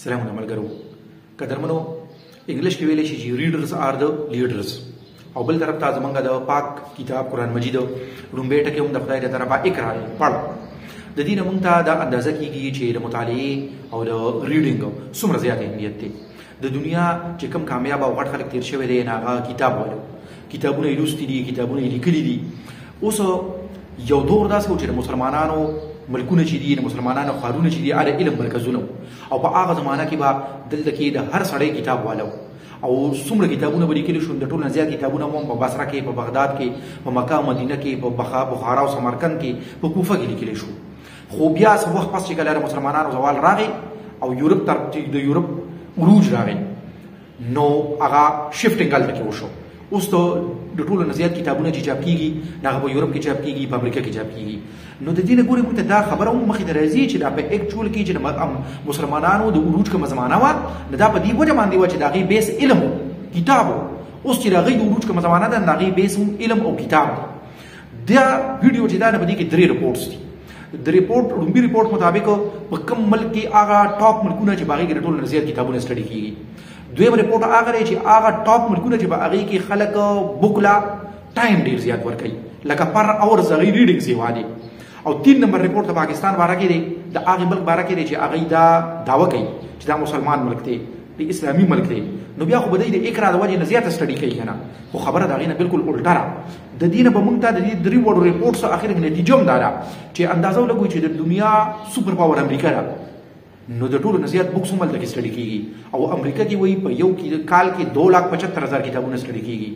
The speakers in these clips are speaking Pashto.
سلامونه ملګرو قدرمنو انګلیش کې ویل شي چې ریډرز آر د لیډرز او بل طرف ته زمونږ د پاک کتاب قرآن مجید لومبې ټکي هم د خدای د طرفه اقرا پړ د دې نه مونږ ته دا اندازه کیږي چې د مطالعې او د ریډینګ څومره زیات اهمیت دی د دنیا چې کوم کامیاب او غټ خلک تیر شوی دی هغه کتاب وایي کتابونه یې لوستي دي کتابونه یې لیکلي دي اوس یو دور داسې و چې د مسلمانانو ملکونه چې دي د مسلمانانو ښارونه چې دي هغه علم مرکزونه او په هغه زمانه کې به دلته کې د هر سړی کتاب والو او څومره کتابونه به لیکلي شول د ټولو نه زیات کتابونه هم په بصره کې په بغداد کې په مکه او مدینه کې په بخارا او سمرقند کې په کوفه کې لیکلي شو خو بیا څه وخت پس چې کله د مسلمانانو زوال راغی او یورپ تر د یورپ عروج راغی نو هغه شفټینګ هلته کې وشو اوس ته د ټولو نه زیات کتابونه چې چاپ کیږي هغه په یورپ کې چاپ کیږي په امریکا کې چاپ کیږي نو د دې نه ګورې موږ ته دا خبره هم مخې ته راځي چې دا په اکچوال کې چې د مسلمانانو د عروج کومه زمانه وه نو دا په دې وجه باندې وه چې د هغې بیس علم و کتاب و اوس چې د هغې د عروج کومه زمانه ده د هغې بیس هم علم او کتاب دی دا ویډیو چې دا نه په دې کې 3 رپورټس دي د ریپورټ لومبي ریپورټ مطابق په کوم ملک کې هغه ټاپ ملکونه چې په هغې کې د ټولو نه زیات کتابونه سټډي کیږي دویم ریپورټ هغه دی چې هغه ټاپ ملکونه چې په هغې کې خلک بوک لا ټایم ډېر زیات ورکوي لکه پر اورز هغې ریډینګ سیوا دی او 3 نمبر ریپورټ د پاکستان باره کې دی د هغې ملک باره کې دی چې هغې دا دعوه کوي چې دا مسلمان ملک دی د اسلامي ملک دی نو بیا خو به دی د اقرا د وجې نه زیاته سټډي کوي که نه خو خبره د هغې نه بلکل الټه ده د دې نه به موږ ته د دې 3 وړو ریپورټس اخر کې نتیجه هم دا ده چې اندازه ولګوي چې د دنیا سوپر پاور امریکا ده نو د ټولو نه زیات بکس هم هلته کې سټډي کېږي او امریکا کې وایي په یو کال کې 2,75,000 کتابونه سټډي کېږي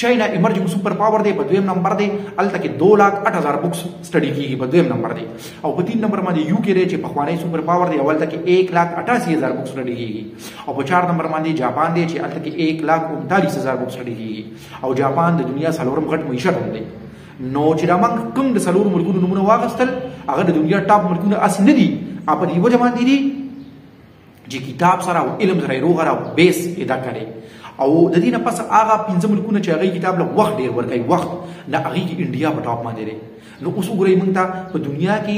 چاینا ایمرجنګ سوپر پاور دی په دویم نمبر دی هلته کې 2,08,000 بکس سټډي کېږي په دویم نمبر دی او په 3 نمبر باندې یو کې دی چې پخوانی سوپر پاور دی هلته کې 1,88,000 بکس سټډي کېږي او په 4 نمبر باندې جاپان دی چې هلته کې 1,39,000 بکس سټډي کېږي او جاپان د دنیا څلورم غټ معیشت هم دی نو چې دا موږ کوم د څلورو ملکونو نومونه واخیستل هغه د دنیا ټاپ ملکونه هسې نه دي په دې وجه باندې دي چې کتاب سره او علم سره یې روغه را بیس پیدا کړی او د دې نه پس هغه 5 ملکونه چې هغې کتاب له وخت ډېر ورکوي وخت نه هغې کې انډیا په ټاپ باندې دی نو اوس وګورئ موږ ته په دنیا کې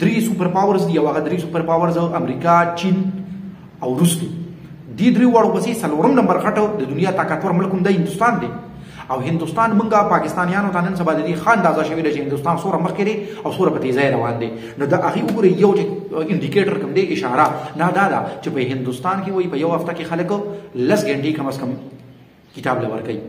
3 سوپر پاورز دي او هغه 3 سوپر پاورز امریکا چین او روس دي دې 3 واړو پسې 4 نمبر خټو د دنیا طاقتور ملک هم دی هندوستان دی او هندوستان منګه پاکستانیانو ته نن سبا د دې ښه اندازه شوې ده چې هندوستان څومره مخکې دی او څومره په تیزۍ روان دی نو د هغې وګورئ یو چې انډیکیټر کوم دی اشاره نه دا ده چې په هندوستان کې وایي په یو هفته کې خلک 10 غنټې کم از کم کتاب له ورکوي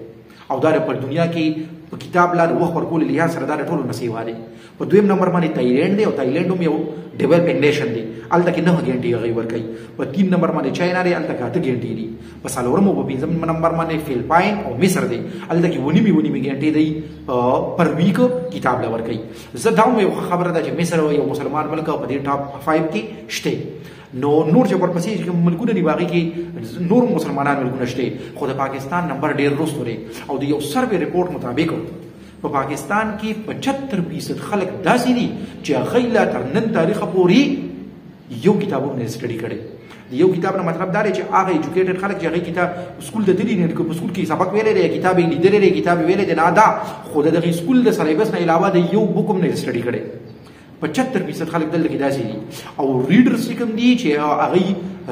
او دا په دنیا کې په کتاب لا د وخت ورکولو لحاظ سره دا د ټولو نه سیوا دی په دویم نمبر باندې تایلینډ دی او تایلینډ هم یو ډیولپینګ نیشن دی هلته کې 9 غنټې هغوی ورکوي په 3 نمبر باندې چاینا دی هلته کې 8 غنټې دي په څلورم او په 5 نمبر باندې فلپاین او مصر دی هلته کې 9 غنټې دی پر ویک کتاب له ورکوي زه دا هم یو خبره ده چې مصر یو مسلمان ملک په دې ټاپ 5 کې شته نو نور چې ورپسې کوم ملکونه دي هغې کې نور مسلمانان ملکونه شته خو د پاکستان نمبر ډېر وروستو دی او د یو سروې ریپورټ مطابق په پاکستان کې 75% خلک داسې دي چې هغوی لا تر نن تاریخه پورې یو کتابونه سټډي کړی د یو کتاب نه مطلب دا دی چې هغه ایجوکیټډ خلک چې هغوی کتاب سکول ته تللي نه په سکول کې سبق ویلی دی کتاب یې لیدلی دی کتاب یې ویلی دی نه دا خو د دغې سکول د سلیبس نه علاوه د یو بک هم نه سټډي کړی 75% خلک دلته کې داسې دي او ریډرز چې کوم دي چې هغوی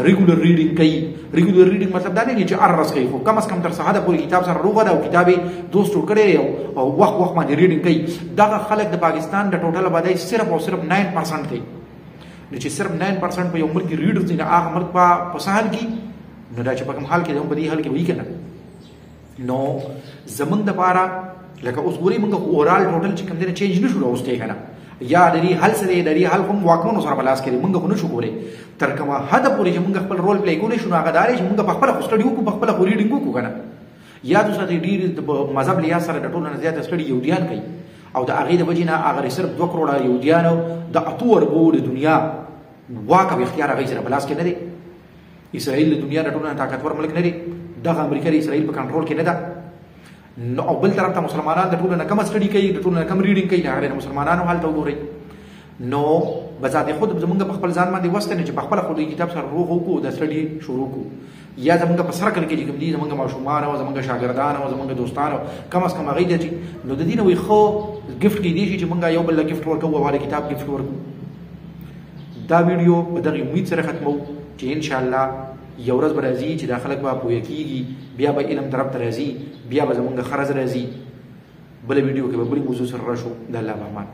ریګولر ریډینګ کوي ریګولر ریډینګ مطلب دا نه دی چې هر ورځ کوي خو کم از کم تر سهاده پورې کتاب سره روغه ده او کتاب یې دوست جوړ کړی دی او وخت باندې ریډینګ کوي دغه خلک د پاکستان د ټوټل آبادۍ صرف او صرف 9% دی نو چې صرف 9% په یو ملک کې ریډرز دي نو هغه ملک په سهل کې نو دا چې په کوم حال کې دی هم په دې حال کې وایي که نه نو زموږ دپاره لکه اوس ګورئ موږ اورال ټوټل چې کوم دی نه چینج نه شو راوستی که نه یا د دې حل سره د دې حل هم واکمنو سره په لاس کې دی موږ خو نه شو کولی تر کومه حده پورې چې موږ خپل رول پلی کولی شو نو هغه دا دی چې موږ پخپله خو سټډي وکړو پخپله خو ریډینګ وکړو که نه یاد وساتئ ډېر د مذهب لحاظ سره د ټولو نه زیاته سټډي یهودیان کوي او د هغې د وجې نه هغه صرف 2 کروړه یهودیانو د 8 اربو د دنیا واک او اختیار هغوی سره په لاس کې نه دی اسرائیل د دنیا د ټولو نه طاقتور ملک نه دی دغه امریکا د اسرائیل په کنټرول کې نه ده نو او بل طرف ته مسلمانان د ټولو نه کم سټډي کوي د ټولو نه کم ریډینګ کوي هغه د مسلمانانو حال ته وګورئ نو بذات خود زمونږ په خپل ځان باندې وسته نه چې په خپله خو د کتاب سره روغ وکړو د سټډي شروع کړو یا زمونږ په سرکل کې چې کوم دي زمونږ ماشومان او زمونږ شاګردان او زمونږ دوستان کم از کم هغوی دي نو د دې نه وایي ښه ګفټ کیدی شي چې مونږ یو بل له ګفټ ورکوو او هغه کتاب ګفټ ورکړو دا ویډیو په دغې امید سره ختموو چې ان شاء الله یو ورځ به راځي چې دا خلک به پوهه کېږي، بیا به علم طرف ته راځي، بیا به زمونږ خرز راځي. بله ویډیو کې به بلې موضوع سره راشو. د الله په امان.